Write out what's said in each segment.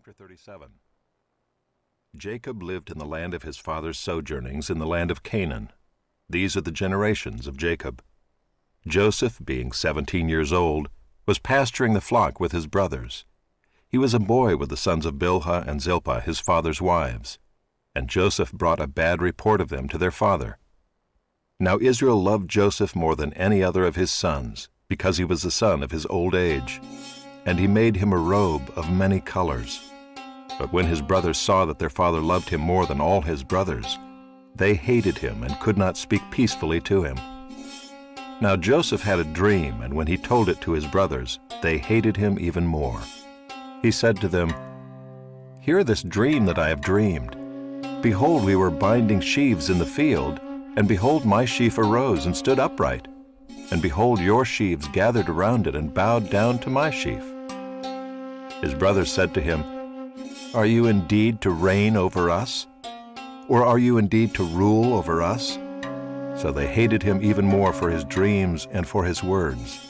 Chapter 37. Jacob lived in the land of his father's sojournings in the land of Canaan. These are the generations of Jacob. Joseph, being 17 years old, was pasturing the flock with his brothers. He was a boy with the sons of Bilhah and Zilpah, his father's wives. And Joseph brought a bad report of them to their father. Now Israel loved Joseph more than any other of his sons, because he was the son of his old age. And he made him a robe of many colors. But when his brothers saw that their father loved him more than all his brothers, they hated him and could not speak peacefully to him. Now Joseph had a dream, and when he told it to his brothers, they hated him even more. He said to them, "Hear this dream that I have dreamed. Behold, we were binding sheaves in the field, and behold, my sheaf arose and stood upright. And behold, your sheaves gathered around it and bowed down to my sheaf." His brothers said to him, "Are you indeed to reign over us? Or are you indeed to rule over us?" So they hated him even more for his dreams and for his words.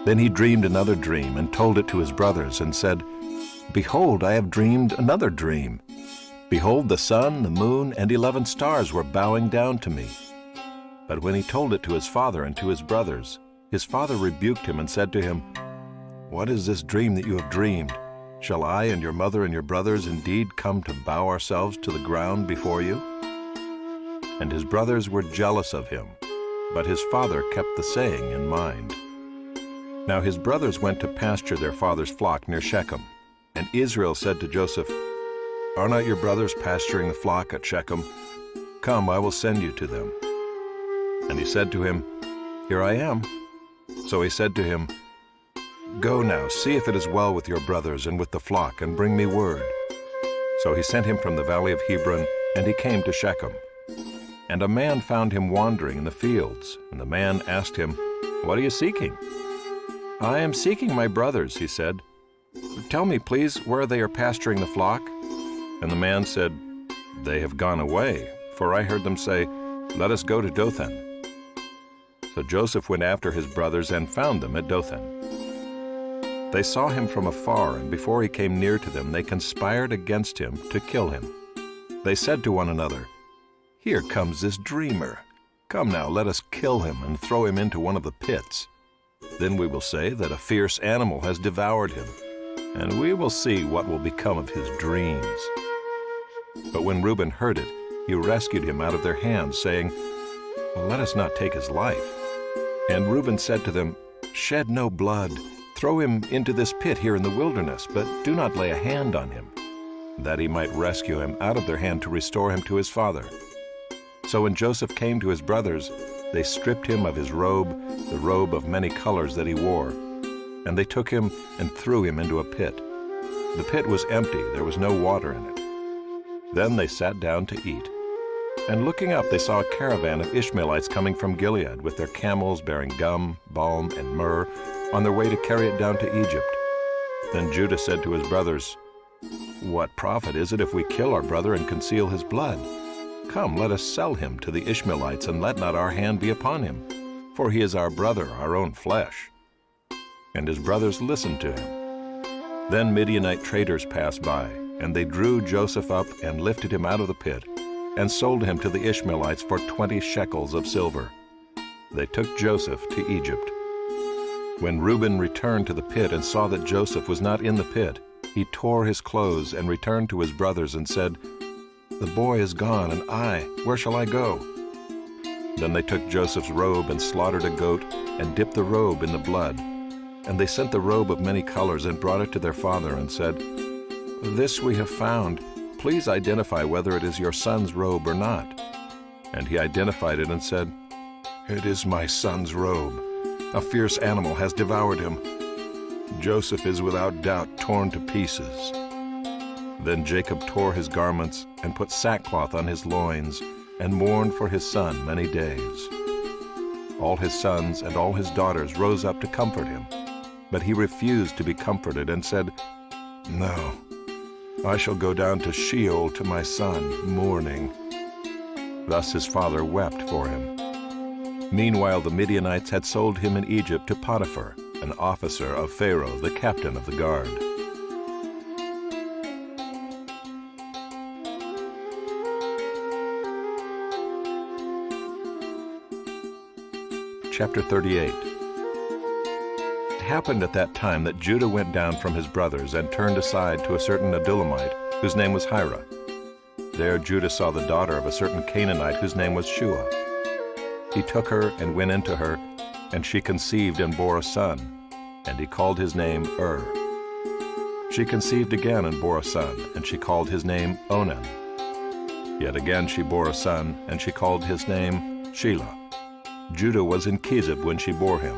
Then he dreamed another dream and told it to his brothers and said, "Behold, I have dreamed another dream. Behold, the sun, the moon, and 11 stars were bowing down to me." But when he told it to his father and to his brothers, his father rebuked him and said to him, "What is this dream that you have dreamed? Shall I and your mother and your brothers indeed come to bow ourselves to the ground before you?" And his brothers were jealous of him, but his father kept the saying in mind. Now his brothers went to pasture their father's flock near Shechem. And Israel said to Joseph, "Are not your brothers pasturing the flock at Shechem? Come, I will send you to them." And he said to him, "Here I am." So he said to him, "Go now, see if it is well with your brothers and with the flock, and bring me word." So he sent him from the valley of Hebron, and he came to Shechem. And a man found him wandering in the fields, and the man asked him, "What are you seeking?" "I am seeking my brothers," he said. "Tell me, please, where they are pasturing the flock." And the man said, "They have gone away, for I heard them say, 'Let us go to Dothan.'" So Joseph went after his brothers and found them at Dothan. They saw him from afar, and before he came near to them, they conspired against him to kill him. They said to one another, "Here comes this dreamer. Come now, let us kill him and throw him into one of the pits. Then we will say that a fierce animal has devoured him, and we will see what will become of his dreams." But when Reuben heard it, he rescued him out of their hands, saying, "Let us not take his life." And Reuben said to them, "Shed no blood. Throw him into this pit here in the wilderness, but do not lay a hand on him," that he might rescue him out of their hand to restore him to his father. So when Joseph came to his brothers, they stripped him of his robe, the robe of many colors that he wore. And they took him and threw him into a pit. The pit was empty, there was no water in it. Then they sat down to eat. And looking up, they saw a caravan of Ishmaelites coming from Gilead with their camels bearing gum, balm, and myrrh, on their way to carry it down to Egypt. Then Judah said to his brothers, "What profit is it if we kill our brother and conceal his blood? Come, let us sell him to the Ishmaelites, and let not our hand be upon him, for he is our brother, our own flesh." And his brothers listened to him. Then Midianite traders passed by, and they drew Joseph up and lifted him out of the pit, and sold him to the Ishmaelites for 20 shekels of silver. They took Joseph to Egypt. When Reuben returned to the pit and saw that Joseph was not in the pit, he tore his clothes and returned to his brothers and said, "The boy is gone, and where shall I go?" Then they took Joseph's robe and slaughtered a goat and dipped the robe in the blood. And they sent the robe of many colors and brought it to their father and said, "This we have found. Please identify whether it is your son's robe or not." And he identified it and said, "It is my son's robe. A fierce animal has devoured him. Joseph is without doubt torn to pieces." Then Jacob tore his garments and put sackcloth on his loins and mourned for his son many days. All his sons and all his daughters rose up to comfort him, but he refused to be comforted and said, "No, I shall go down to Sheol to my son, mourning." Thus his father wept for him. Meanwhile the Midianites had sold him in Egypt to Potiphar, an officer of Pharaoh, the captain of the guard. Chapter 38. It happened at that time that Judah went down from his brothers and turned aside to a certain Adullamite, whose name was Hira. There Judah saw the daughter of a certain Canaanite whose name was Shua. He took her and went into her, and she conceived and bore a son, and he called his name She conceived again and bore a son, and she called his name Onan. Yet again she bore a son, and she called his name Shelah. Judah was in Chezib when she bore him.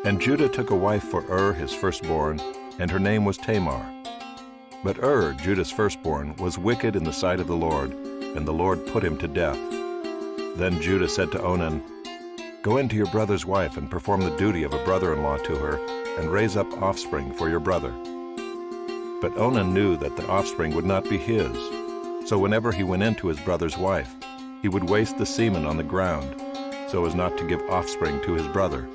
And Judah took a wife for his firstborn, and her name was Tamar. But Judah's firstborn, was wicked in the sight of the Lord, and the Lord put him to death. Then Judah said to Onan, "Go into your brother's wife and perform the duty of a brother-in-law to her, and raise up offspring for your brother." But Onan knew that the offspring would not be his, so whenever he went into his brother's wife, he would waste the semen on the ground, so as not to give offspring to his brother.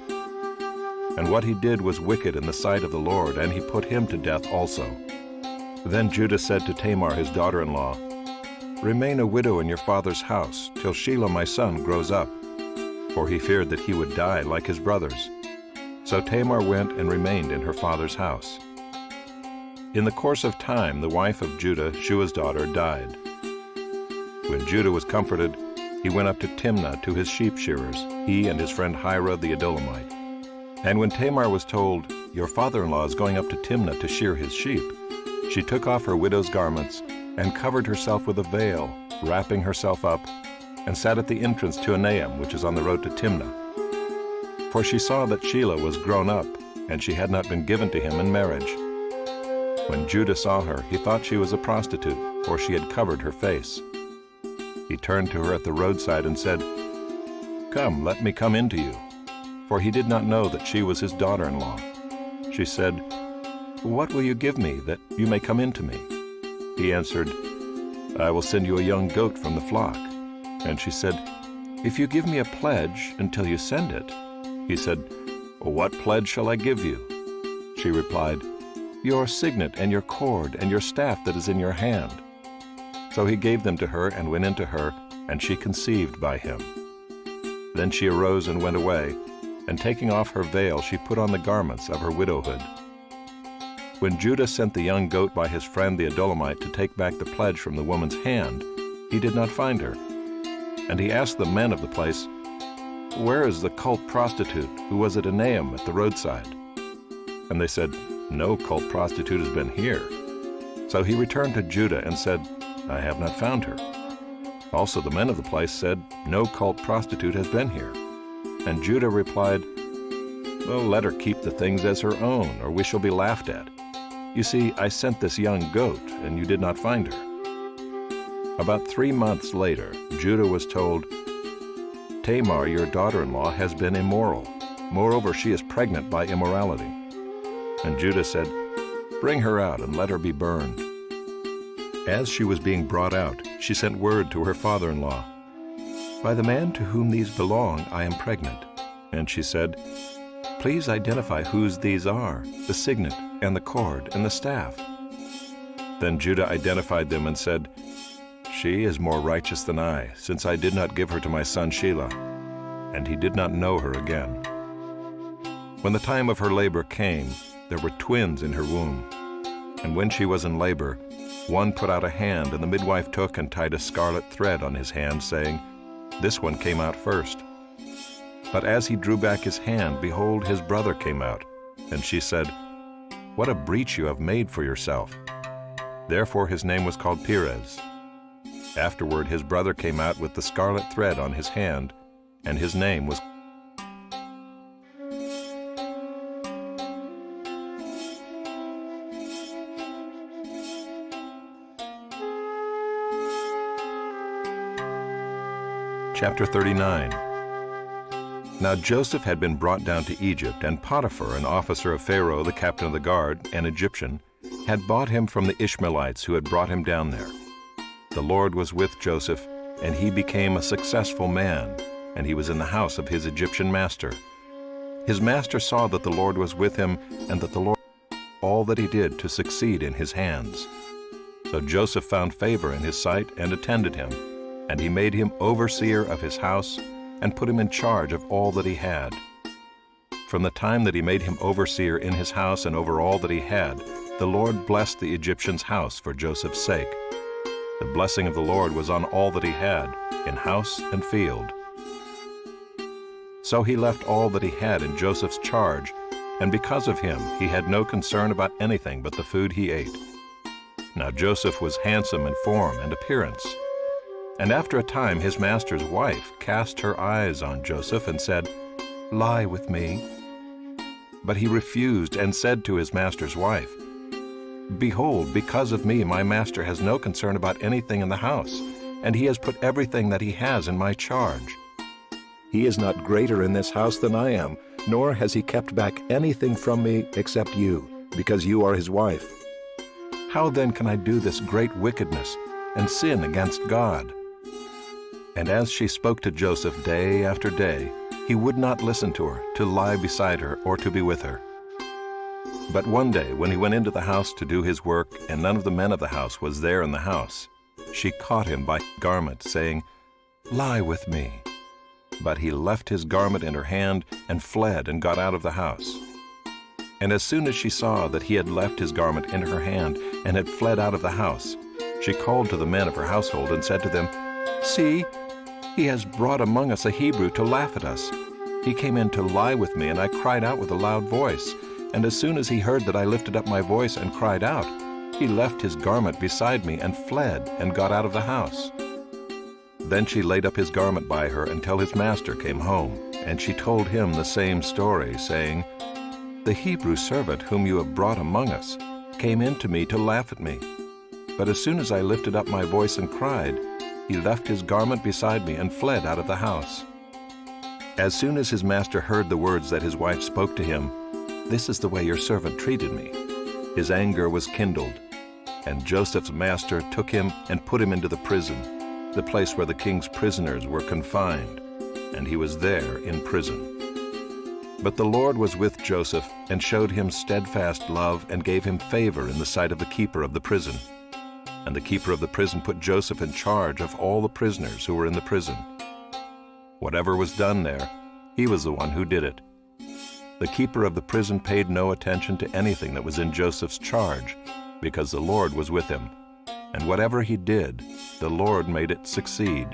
And what he did was wicked in the sight of the Lord, and he put him to death also. Then Judah said to Tamar his daughter-in-law, "Remain a widow in your father's house, till Shelah my son grows up," for he feared that he would die like his brothers. So Tamar went and remained in her father's house. In the course of time the wife of Judah, Shua's daughter, died. When Judah was comforted, he went up to Timnah to his sheep shearers, he and his friend Hira the Adullamite. And when Tamar was told, "Your father-in-law is going up to Timnah to shear his sheep," she took off her widow's garments and covered herself with a veil, wrapping herself up, and sat at the entrance to Enaim, which is on the road to Timnah. For she saw that Shelah was grown up, and she had not been given to him in marriage. When Judah saw her, he thought she was a prostitute, for she had covered her face. He turned to her at the roadside and said, "Come, let me come in to you," for he did not know that she was his daughter-in-law. She said, "What will you give me, that you may come in to me?" He answered, "I will send you a young goat from the flock." And she said, "If you give me a pledge until you send it." He said, "What pledge shall I give you?" She replied, "Your signet and your cord and your staff that is in your hand." So he gave them to her and went into her, and she conceived by him. Then she arose and went away, and taking off her veil she put on the garments of her widowhood. When Judah sent the young goat by his friend the Adullamite to take back the pledge from the woman's hand, he did not find her. And he asked the men of the place, "Where is the cult prostitute who was at Enaim at the roadside?" And they said, "No cult prostitute has been here." So he returned to Judah and said, "I have not found her." Also the men of the place said, "No cult prostitute has been here." And Judah replied, "Well, let her keep the things as her own, or we shall be laughed at. You see, I sent this young goat, and you did not find her." About 3 months later, Judah was told, "Tamar, your daughter-in-law, has been immoral. Moreover, she is pregnant by immorality." And Judah said, "Bring her out and let her be burned." As she was being brought out, she sent word to her father-in-law, "By the man to whom these belong, I am pregnant." And she said, "Please identify whose these are, the signet and the cord and the staff." Then Judah identified them and said, "She is more righteous than I, since I did not give her to my son Shelah." And he did not know her again. When the time of her labor came, there were twins in her womb. And when she was in labor, one put out a hand, and the midwife took and tied a scarlet thread on his hand, saying, "This one came out first." But as he drew back his hand, behold, his brother came out. And she said, "What a breach you have made for yourself." Therefore his name was called Perez. Afterward his brother came out with the scarlet thread on his hand, and his name was Chapter 39. Now Joseph had been brought down to Egypt, and Potiphar, an officer of Pharaoh, the captain of the guard, an Egyptian, had bought him from the Ishmaelites who had brought him down there. The Lord was with Joseph, and he became a successful man, and he was in the house of his Egyptian master. His master saw that the Lord was with him, and that the Lord did all that he did to succeed in his hands. So Joseph found favor in his sight and attended him, and he made him overseer of his house and put him in charge of all that he had. From the time that he made him overseer in his house and over all that he had, the Lord blessed the Egyptian's house for Joseph's sake. The blessing of the Lord was on all that he had, in house and field. So he left all that he had in Joseph's charge, and because of him he had no concern about anything but the food he ate. Now Joseph was handsome in form and appearance. And after a time his master's wife cast her eyes on Joseph and said, "Lie with me." But he refused and said to his master's wife, "Behold, because of me my master has no concern about anything in the house, and he has put everything that he has in my charge. He is not greater in this house than I am, nor has he kept back anything from me except you, because you are his wife. How then can I do this great wickedness and sin against God?" And as she spoke to Joseph day after day, he would not listen to her, to lie beside her, or to be with her. But one day, when he went into the house to do his work, and none of the men of the house was there in the house, she caught him by the garment, saying, "Lie with me." But he left his garment in her hand and fled and got out of the house. And as soon as she saw that he had left his garment in her hand and had fled out of the house, she called to the men of her household and said to them, "See, he has brought among us a Hebrew to laugh at us. He came in to lie with me, and I cried out with a loud voice. And as soon as he heard that I lifted up my voice and cried out, he left his garment beside me and fled and got out of the house." Then she laid up his garment by her until his master came home, and she told him the same story, saying, "The Hebrew servant whom you have brought among us came in to me to laugh at me. But as soon as I lifted up my voice and cried, he left his garment beside me and fled out of the house." As soon as his master heard the words that his wife spoke to him, "This is the way your servant treated me," his anger was kindled. And Joseph's master took him and put him into the prison, the place where the king's prisoners were confined, and he was there in prison. But the Lord was with Joseph and showed him steadfast love and gave him favor in the sight of the keeper of the prison. And the keeper of the prison put Joseph in charge of all the prisoners who were in the prison. Whatever was done there, he was the one who did it. The keeper of the prison paid no attention to anything that was in Joseph's charge, because the Lord was with him. And whatever he did, the Lord made it succeed.